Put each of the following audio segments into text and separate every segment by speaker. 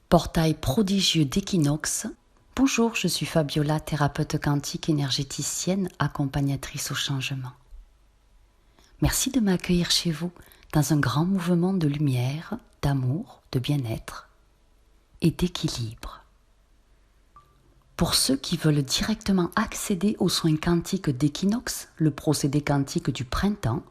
Speaker 1: Portail prodigieux d'équinoxe. Bonjour, je suis Fabiola, thérapeute quantique énergéticienne, accompagnatrice au changement. Merci de m'accueillir chez vous dans un grand mouvement de lumière, d'amour, de bien-être et d'équilibre. Pour ceux qui veulent directement accéder aux soins quantiques d'équinoxe, le procédé quantique du printemps,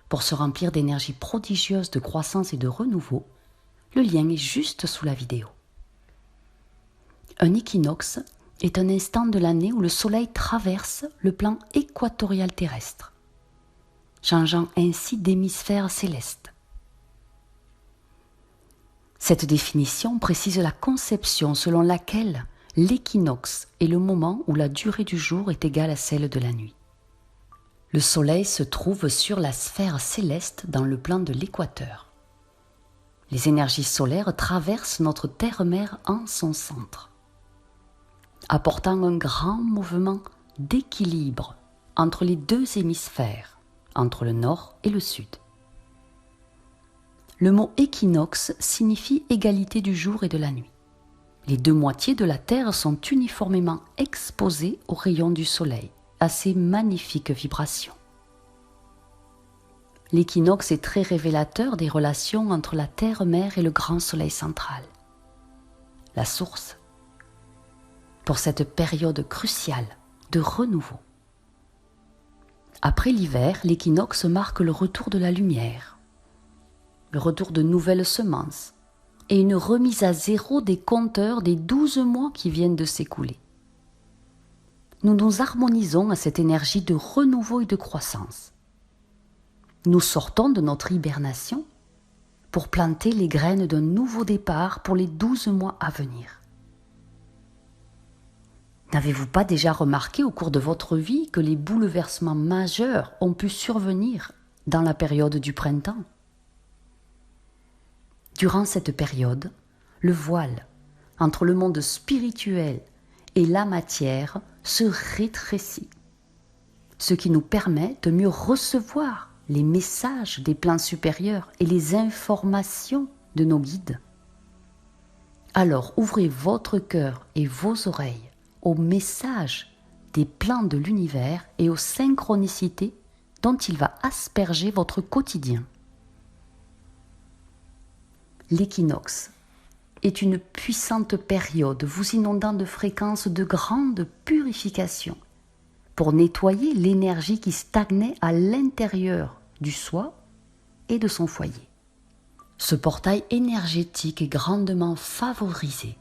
Speaker 1: pour se remplir d'énergie prodigieuse de croissance et de renouveau, le lien est juste sous la vidéo. Un équinoxe est un instant de l'année où le Soleil traverse le plan équatorial terrestre, changeant ainsi d'hémisphère céleste. Cette définition précise la conception selon laquelle l'équinoxe est le moment où la durée du jour est égale à celle de la nuit. Le Soleil se trouve sur la sphère céleste dans le plan de l'équateur. Les énergies solaires traversent notre terre-mère en son centre, apportant un grand mouvement d'équilibre entre les deux hémisphères, entre le nord et le sud. Le mot équinoxe signifie égalité du jour et de la nuit. Les deux moitiés de la Terre sont uniformément exposées aux rayons du Soleil, à ces magnifiques vibrations. L'équinoxe est très révélateur des relations entre la Terre-mère et le grand Soleil central, la source, pour cette période cruciale de renouveau. Après l'hiver, l'équinoxe marque le retour de la lumière, le retour de nouvelles semences et une remise à zéro des compteurs des 12 mois qui viennent de s'écouler. Nous nous harmonisons à cette énergie de renouveau et de croissance. Nous sortons de notre hibernation pour planter les graines d'un nouveau départ pour les 12 mois à venir. N'avez-vous pas déjà remarqué au cours de votre vie que les bouleversements majeurs ont pu survenir dans la période du printemps ? Durant cette période, le voile entre le monde spirituel et la matière se rétrécit, ce qui nous permet de mieux recevoir les messages des plans supérieurs et les informations de nos guides. Alors ouvrez votre cœur et vos oreilles aux messages des plans de l'univers et aux synchronicités dont il va asperger votre quotidien. L'équinoxe est une puissante période vous inondant de fréquences de grande purification pour nettoyer l'énergie qui stagnait à l'intérieur du soi et de son foyer. Ce portail énergétique est grandement favorisé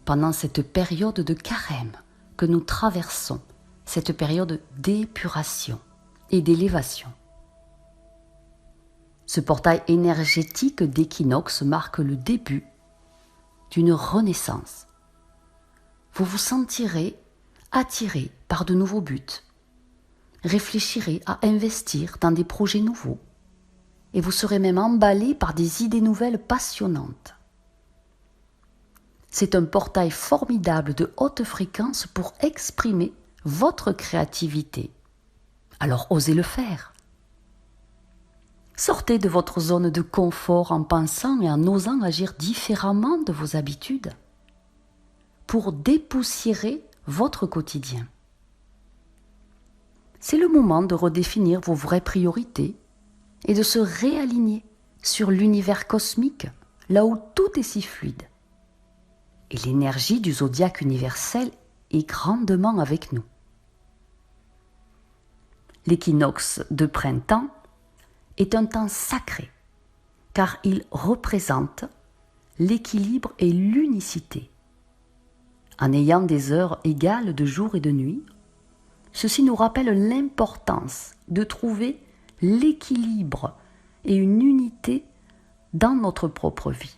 Speaker 1: pendant cette période de carême que nous traversons, cette période d'épuration et d'élévation. Ce portail énergétique d'équinoxe marque le début d'une renaissance. Vous vous sentirez attiré par de nouveaux buts, réfléchirez à investir dans des projets nouveaux et vous serez même emballé par des idées nouvelles passionnantes. C'est un portail formidable de haute fréquence pour exprimer votre créativité. Alors osez le faire. Sortez de votre zone de confort en pensant et en osant agir différemment de vos habitudes pour dépoussiérer votre quotidien. C'est le moment de redéfinir vos vraies priorités et de se réaligner sur l'univers cosmique, là où tout est si fluide. Et l'énergie du zodiaque universel est grandement avec nous. L'équinoxe de printemps est un temps sacré, car il représente l'équilibre et l'unicité. En ayant des heures égales de jour et de nuit, ceci nous rappelle l'importance de trouver l'équilibre et une unité dans notre propre vie.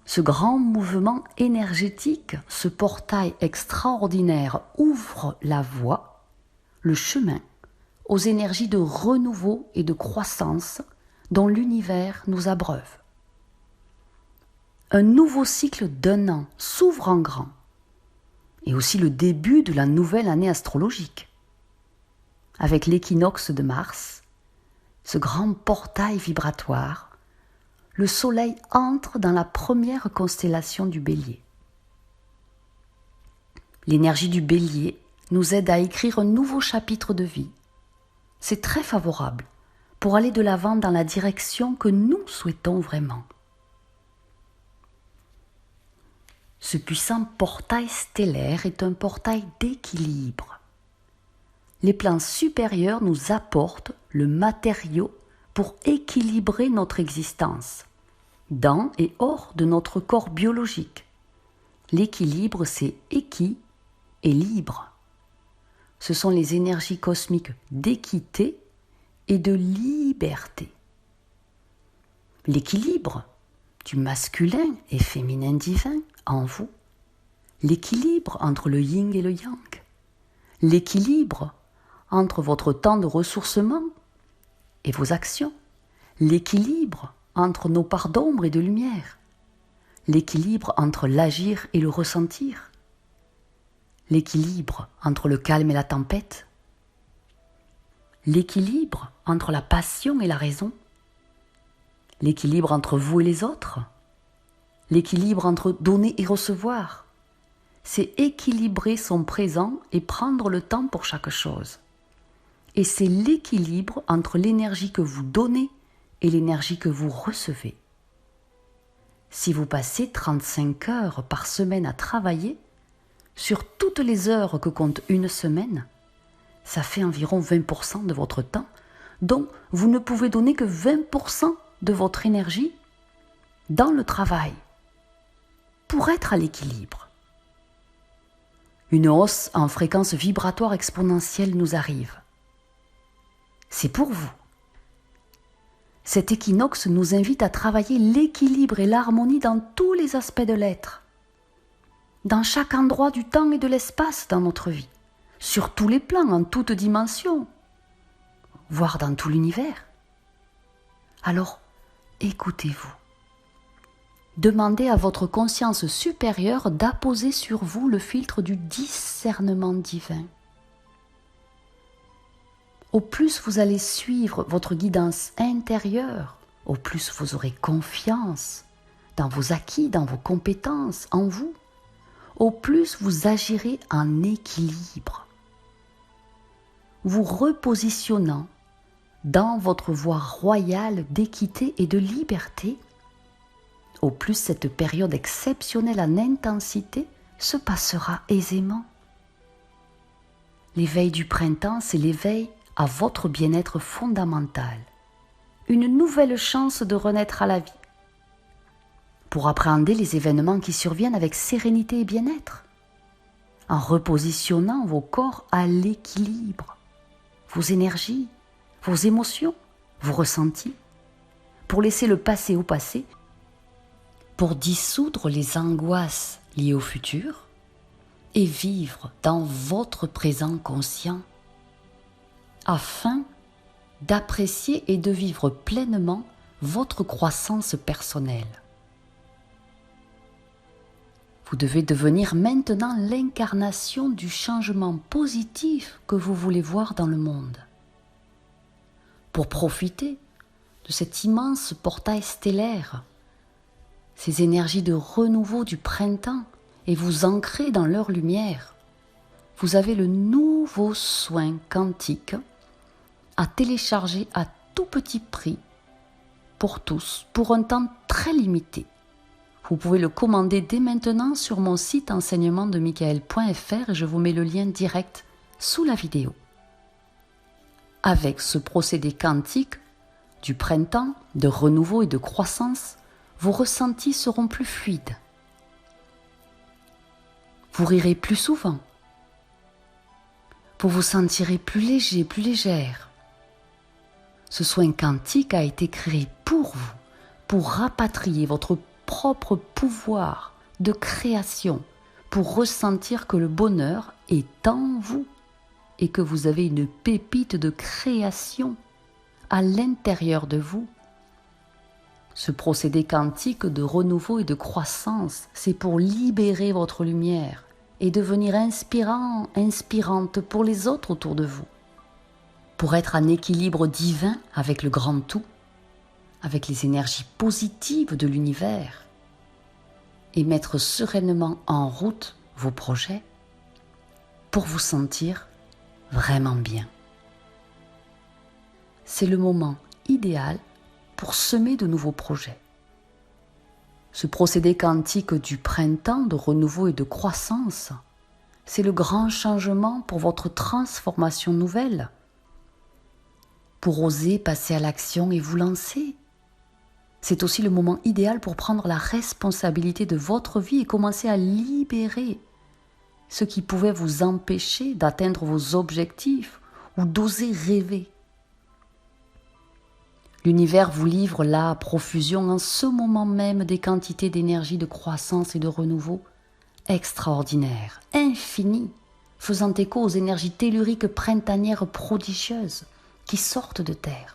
Speaker 1: Ce grand mouvement énergétique, ce portail extraordinaire ouvre la voie, le chemin, aux énergies de renouveau et de croissance dont l'univers nous abreuve. Un nouveau cycle d'un an s'ouvre en grand, et aussi le début de la nouvelle année astrologique. Avec l'équinoxe de Mars, ce grand portail vibratoire, le Soleil entre dans la première constellation du Bélier. L'énergie du Bélier nous aide à écrire un nouveau chapitre de vie. C'est très favorable pour aller de l'avant dans la direction que nous souhaitons vraiment. Ce puissant portail stellaire est un portail d'équilibre. Les plans supérieurs nous apportent le matériau pour équilibrer notre existence, dans et hors de notre corps biologique. L'équilibre, c'est équi et libre. Ce sont les énergies cosmiques d'équité et de liberté. L'équilibre du masculin et féminin divin en vous, l'équilibre entre le yin et le yang, l'équilibre entre votre temps de ressourcement et vos actions, l'équilibre entre nos parts d'ombre et de lumière, l'équilibre entre l'agir et le ressentir, l'équilibre entre le calme et la tempête, l'équilibre entre la passion et la raison, l'équilibre entre vous et les autres, l'équilibre entre donner et recevoir. C'est équilibrer son présent et prendre le temps pour chaque chose. Et c'est l'équilibre entre l'énergie que vous donnez et l'énergie que vous recevez. Si vous passez 35 heures par semaine à travailler, sur toutes les heures que compte une semaine, ça fait environ 20% de votre temps, donc vous ne pouvez donner que 20% de votre énergie dans le travail pour être à l'équilibre. Une hausse en fréquence vibratoire exponentielle nous arrive. C'est pour vous. Cet équinoxe nous invite à travailler l'équilibre et l'harmonie dans tous les aspects de l'être, dans chaque endroit du temps et de l'espace dans notre vie, sur tous les plans, en toutes dimensions, voire dans tout l'univers. Alors, écoutez-vous. Demandez à votre conscience supérieure d'apposer sur vous le filtre du discernement divin. Au plus vous allez suivre votre guidance intérieure, au plus vous aurez confiance dans vos acquis, dans vos compétences, en vous, au plus vous agirez en équilibre. Vous repositionnant dans votre voie royale d'équité et de liberté, au plus cette période exceptionnelle en intensité se passera aisément. L'éveil du printemps, c'est l'éveil à votre bien-être fondamental, une nouvelle chance de renaître à la vie, pour appréhender les événements qui surviennent avec sérénité et bien-être, en repositionnant vos corps à l'équilibre, vos énergies, vos émotions, vos ressentis, pour laisser le passé au passé, pour dissoudre les angoisses liées au futur et vivre dans votre présent conscient, afin d'apprécier et de vivre pleinement votre croissance personnelle. Vous devez devenir maintenant l'incarnation du changement positif que vous voulez voir dans le monde. Pour profiter de cet immense portail stellaire, ces énergies de renouveau du printemps, et vous ancrer dans leur lumière, vous avez le nouveau soin quantique à télécharger à tout petit prix pour tous, pour un temps très limité. Vous pouvez le commander dès maintenant sur mon site enseignementdemichael.fr et je vous mets le lien direct sous la vidéo. Avec ce procédé quantique du printemps, de renouveau et de croissance, vos ressentis seront plus fluides. Vous rirez plus souvent. Vous vous sentirez plus léger, plus légère. Ce soin quantique a été créé pour vous, pour rapatrier votre propre pouvoir de création, pour ressentir que le bonheur est en vous et que vous avez une pépite de création à l'intérieur de vous. Ce procédé quantique de renouveau et de croissance, c'est pour libérer votre lumière et devenir inspirant, inspirante pour les autres autour de vous, pour être en équilibre divin avec le grand tout, avec les énergies positives de l'univers et mettre sereinement en route vos projets pour vous sentir vraiment bien. C'est le moment idéal pour semer de nouveaux projets. Ce procédé quantique du printemps de renouveau et de croissance, c'est le grand changement pour votre transformation nouvelle, pour oser passer à l'action et vous lancer. C'est aussi le moment idéal pour prendre la responsabilité de votre vie et commencer à libérer ce qui pouvait vous empêcher d'atteindre vos objectifs ou d'oser rêver. L'univers vous livre là à profusion en ce moment même des quantités d'énergie de croissance et de renouveau extraordinaires, infinies, faisant écho aux énergies telluriques printanières prodigieuses qui sortent de terre.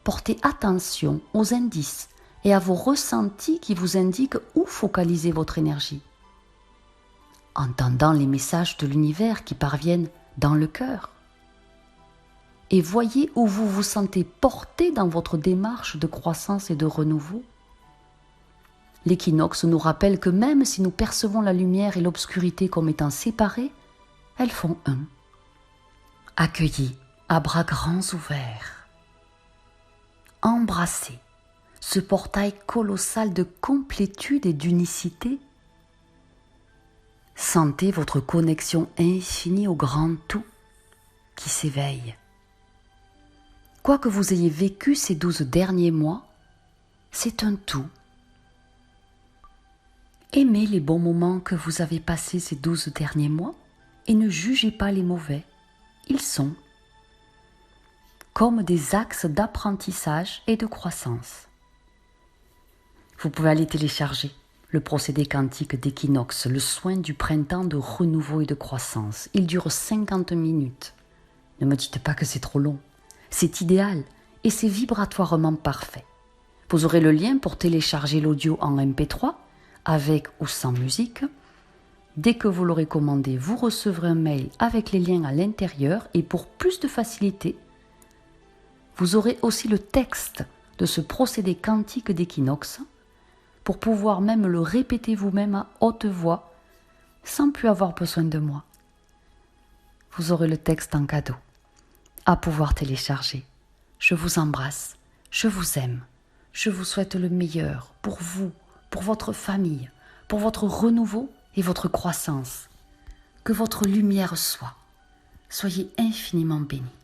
Speaker 1: Portez attention aux indices et à vos ressentis qui vous indiquent où focaliser votre énergie. Entendant les messages de l'univers qui parviennent dans le cœur. Et voyez où vous vous sentez porté dans votre démarche de croissance et de renouveau. L'équinoxe nous rappelle que même si nous percevons la lumière et l'obscurité comme étant séparées, elles font un. Accueillez à bras grands ouverts. Embrassez ce portail colossal de complétude et d'unicité. Sentez votre connexion infinie au grand tout qui s'éveille. Quoi que vous ayez vécu ces 12 derniers mois, c'est un tout. Aimez les bons moments que vous avez passés ces 12 derniers mois et ne jugez pas les mauvais. Ils sont comme des axes d'apprentissage et de croissance. Vous pouvez aller télécharger le procédé quantique d'équinoxe, le soin du printemps de renouveau et de croissance. Il dure 50 minutes. Ne me dites pas que c'est trop long. C'est idéal et c'est vibratoirement parfait. Vous aurez le lien pour télécharger l'audio en MP3, avec ou sans musique. Dès que vous l'aurez commandé, vous recevrez un mail avec les liens à l'intérieur et pour plus de facilité, vous aurez aussi le texte de ce procédé quantique d'équinoxe pour pouvoir même le répéter vous-même à haute voix sans plus avoir besoin de moi. Vous aurez le texte en cadeau à pouvoir télécharger. Je vous embrasse, je vous aime, je vous souhaite le meilleur pour vous, pour votre famille, pour votre renouveau et votre croissance. Que votre lumière soit. Soyez infiniment bénis.